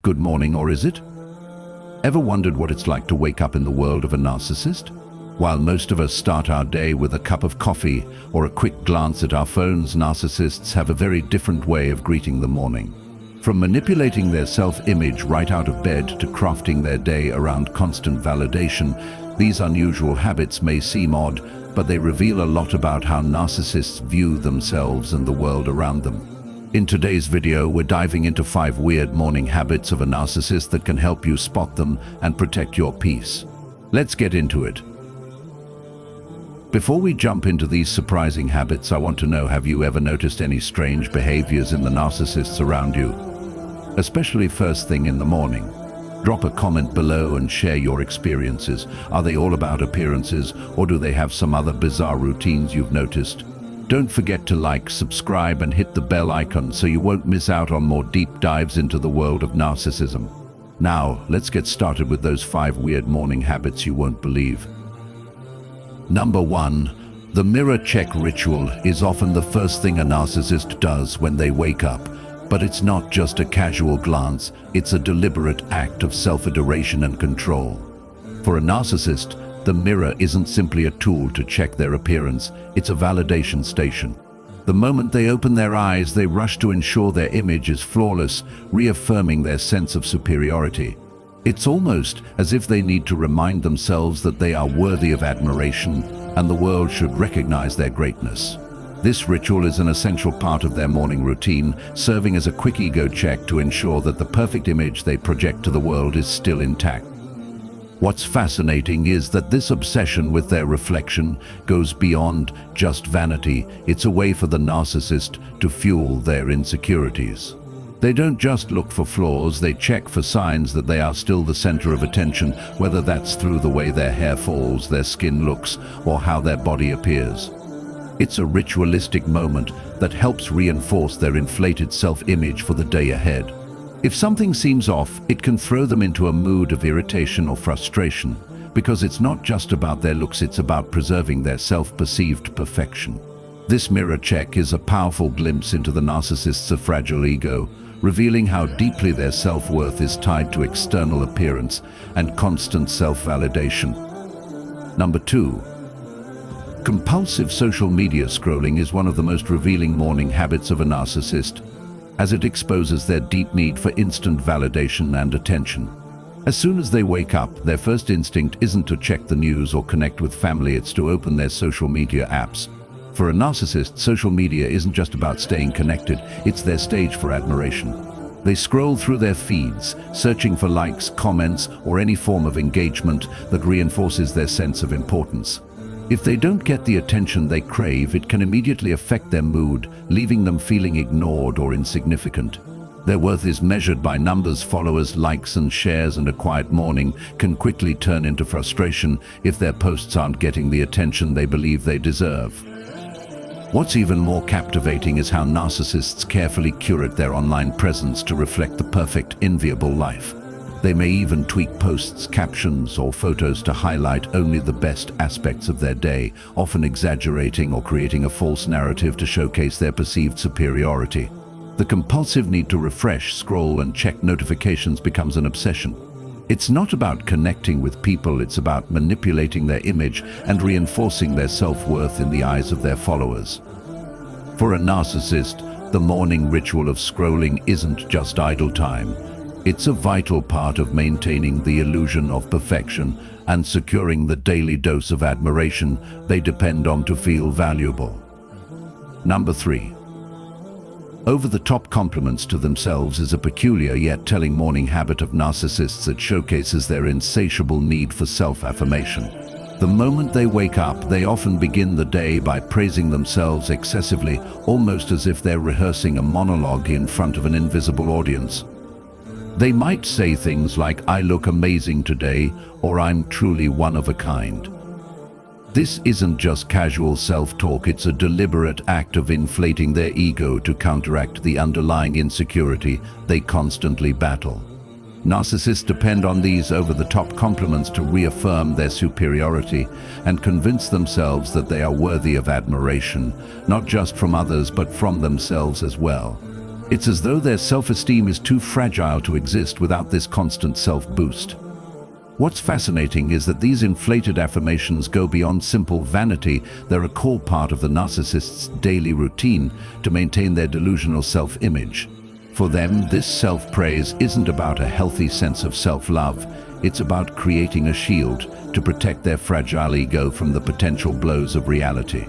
good morning, or is it? Ever wondered what it's like to wake up in the world of a narcissist? While most of us start our day with a cup of coffee or a quick glance at our phones, narcissists have a very different way of greeting the morning. From manipulating their self-image right out of bed to crafting their day around constant validation, these unusual habits may seem odd, but they reveal a lot about how narcissists view themselves and the world around them. In today's video, we're diving into 5 weird morning habits of a narcissist that can help you spot them and protect your peace. Let's get into it. Before we jump into these surprising habits, I want to know, have you ever noticed any strange behaviors in the narcissists around you? Especially first thing in the morning. Drop a comment below and share your experiences. Are they all about appearances, or do they have some other bizarre routines you've noticed? Don't forget to like, subscribe, and hit the bell icon so you won't miss out on more deep dives into the world of narcissism. Now, let's get started with those 5 weird morning habits you won't believe. Number 1. The mirror check ritual is often the first thing a narcissist does when they wake up. But it's not just a casual glance, it's a deliberate act of self-adoration and control. For a narcissist, the mirror isn't simply a tool to check their appearance, it's a validation station. The moment they open their eyes, they rush to ensure their image is flawless, reaffirming their sense of superiority. It's almost as if they need to remind themselves that they are worthy of admiration and the world should recognize their greatness. This ritual is an essential part of their morning routine, serving as a quick ego check to ensure that the perfect image they project to the world is still intact. What's fascinating is that this obsession with their reflection goes beyond just vanity. It's a way for the narcissist to fuel their insecurities. They don't just look for flaws, they check for signs that they are still the center of attention, whether that's through the way their hair falls, their skin looks, or how their body appears. It's a ritualistic moment that helps reinforce their inflated self-image for the day ahead. If something seems off, it can throw them into a mood of irritation or frustration, because it's not just about their looks, it's about preserving their self-perceived perfection. This mirror check is a powerful glimpse into the narcissist's fragile ego, revealing how deeply their self-worth is tied to external appearance and constant self-validation. Number 2. Compulsive social media scrolling is one of the most revealing morning habits of a narcissist, as it exposes their deep need for instant validation and attention. As soon as they wake up, their first instinct isn't to check the news or connect with family, it's to open their social media apps. For a narcissist, social media isn't just about staying connected, it's their stage for admiration. They scroll through their feeds, searching for likes, comments, or any form of engagement that reinforces their sense of importance. If they don't get the attention they crave, it can immediately affect their mood, leaving them feeling ignored or insignificant. Their worth is measured by numbers, followers, likes, and shares, and a quiet morning can quickly turn into frustration if their posts aren't getting the attention they believe they deserve. What's even more captivating is how narcissists carefully curate their online presence to reflect the perfect, enviable life. They may even tweak posts, captions, or photos to highlight only the best aspects of their day, often exaggerating or creating a false narrative to showcase their perceived superiority. The compulsive need to refresh, scroll, and check notifications becomes an obsession. It's not about connecting with people, it's about manipulating their image and reinforcing their self-worth in the eyes of their followers. For a narcissist, the morning ritual of scrolling isn't just idle time. It's a vital part of maintaining the illusion of perfection and securing the daily dose of admiration they depend on to feel valuable. Number 3. Over-the-top compliments to themselves is a peculiar yet telling morning habit of narcissists that showcases their insatiable need for self-affirmation. The moment they wake up, they often begin the day by praising themselves excessively, almost as if they're rehearsing a monologue in front of an invisible audience. They might say things like, "I look amazing today," or "I'm truly one of a kind." This isn't just casual self-talk, it's a deliberate act of inflating their ego to counteract the underlying insecurity they constantly battle. Narcissists depend on these over-the-top compliments to reaffirm their superiority and convince themselves that they are worthy of admiration, not just from others but from themselves as well. It's as though their self-esteem is too fragile to exist without this constant self-boost. What's fascinating is that these inflated affirmations go beyond simple vanity. They're a core part of the narcissist's daily routine to maintain their delusional self-image. For them, this self-praise isn't about a healthy sense of self-love. It's about creating a shield to protect their fragile ego from the potential blows of reality.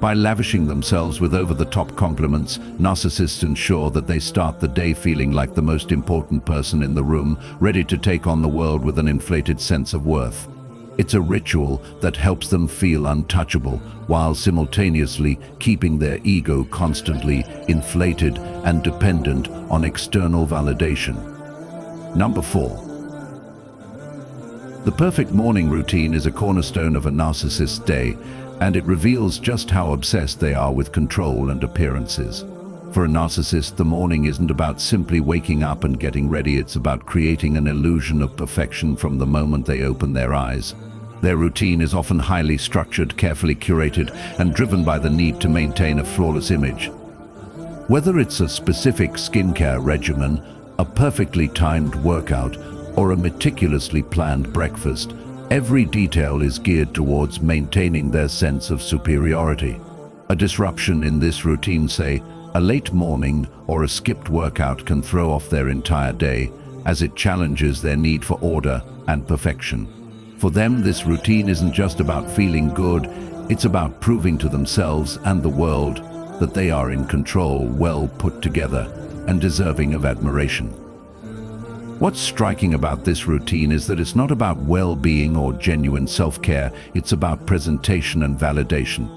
By lavishing themselves with over-the-top compliments, narcissists ensure that they start the day feeling like the most important person in the room, ready to take on the world with an inflated sense of worth. It's a ritual that helps them feel untouchable, while simultaneously keeping their ego constantly inflated and dependent on external validation. Number 4. The perfect morning routine is a cornerstone of a narcissist's day, and it reveals just how obsessed they are with control and appearances. For a narcissist, the morning isn't about simply waking up and getting ready. It's about creating an illusion of perfection from the moment they open their eyes. Their routine is often highly structured, carefully curated, and driven by the need to maintain a flawless image. Whether it's a specific skincare regimen, a perfectly timed workout, or a meticulously planned breakfast, every detail is geared towards maintaining their sense of superiority. A disruption in this routine, say, a late morning or a skipped workout, can throw off their entire day, as it challenges their need for order and perfection. For them, this routine isn't just about feeling good, it's about proving to themselves and the world that they are in control, well put together, and deserving of admiration. What's striking about this routine is that it's not about well-being or genuine self-care, it's about presentation and validation.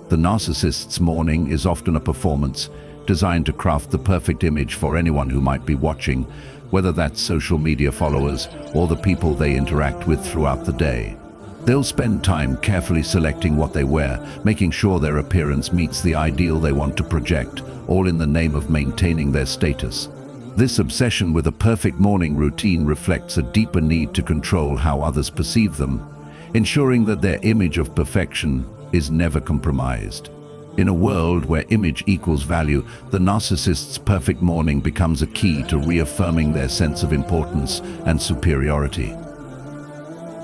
The narcissist's morning is often a performance designed to craft the perfect image for anyone who might be watching, whether that's social media followers or the people they interact with throughout the day. They'll spend time carefully selecting what they wear, making sure their appearance meets the ideal they want to project, all in the name of maintaining their status. This obsession with a perfect morning routine reflects a deeper need to control how others perceive them, ensuring that their image of perfection is never compromised. In a world where image equals value, the narcissist's perfect morning becomes a key to reaffirming their sense of importance and superiority.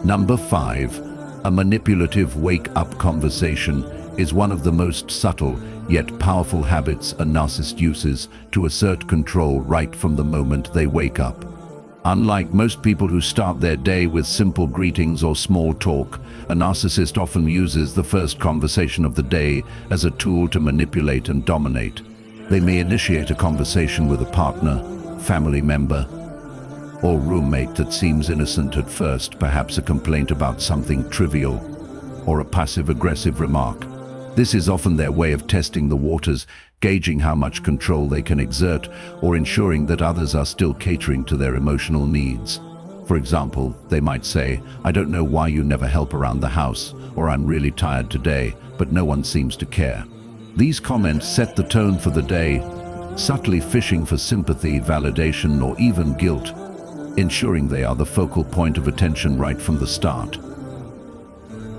Number 5. A manipulative wake-up conversation is one of the most subtle yet powerful habits a narcissist uses to assert control right from the moment they wake up. Unlike most people who start their day with simple greetings or small talk, a narcissist often uses the first conversation of the day as a tool to manipulate and dominate. They may initiate a conversation with a partner, family member, or roommate that seems innocent at first, perhaps a complaint about something trivial, or a passive-aggressive remark. This is often their way of testing the waters, gauging how much control they can exert, or ensuring that others are still catering to their emotional needs. For example, they might say, "I don't know why you never help around the house," or "I'm really tired today, but no one seems to care." These comments set the tone for the day, subtly fishing for sympathy, validation, or even guilt, ensuring they are the focal point of attention right from the start.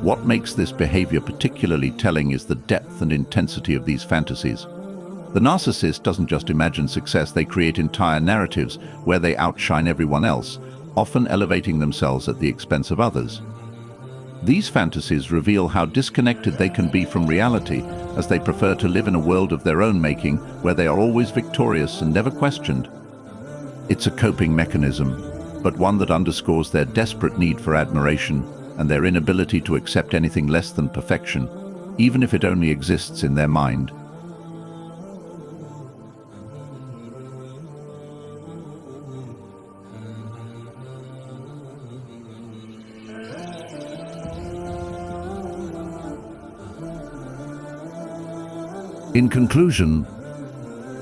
What makes this behavior particularly telling is the depth and intensity of these fantasies. The narcissist doesn't just imagine success, they create entire narratives where they outshine everyone else, often elevating themselves at the expense of others. These fantasies reveal how disconnected they can be from reality, as they prefer to live in a world of their own making, where they are always victorious and never questioned. It's a coping mechanism, but one that underscores their desperate need for admiration and their inability to accept anything less than perfection, even if it only exists in their mind. In conclusion,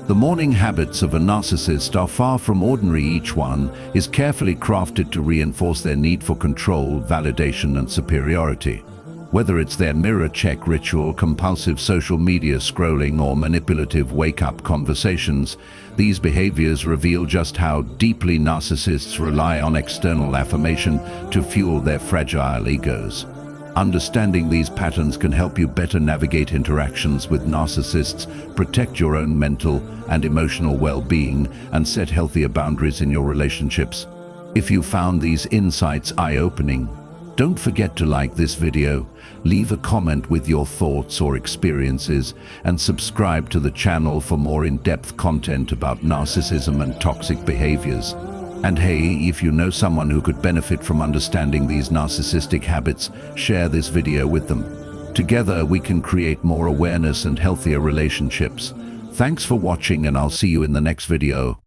the morning habits of a narcissist are far from ordinary. Each one is carefully crafted to reinforce their need for control, validation, and superiority. Whether it's their mirror check ritual, compulsive social media scrolling, or manipulative wake-up conversations, these behaviors reveal just how deeply narcissists rely on external affirmation to fuel their fragile egos. Understanding these patterns can help you better navigate interactions with narcissists, protect your own mental and emotional well-being, and set healthier boundaries in your relationships. If you found these insights eye-opening, don't forget to like this video, leave a comment with your thoughts or experiences, and subscribe to the channel for more in-depth content about narcissism and toxic behaviors. And hey, if you know someone who could benefit from understanding these narcissistic habits, share this video with them. Together, we can create more awareness and healthier relationships. Thanks for watching, and I'll see you in the next video.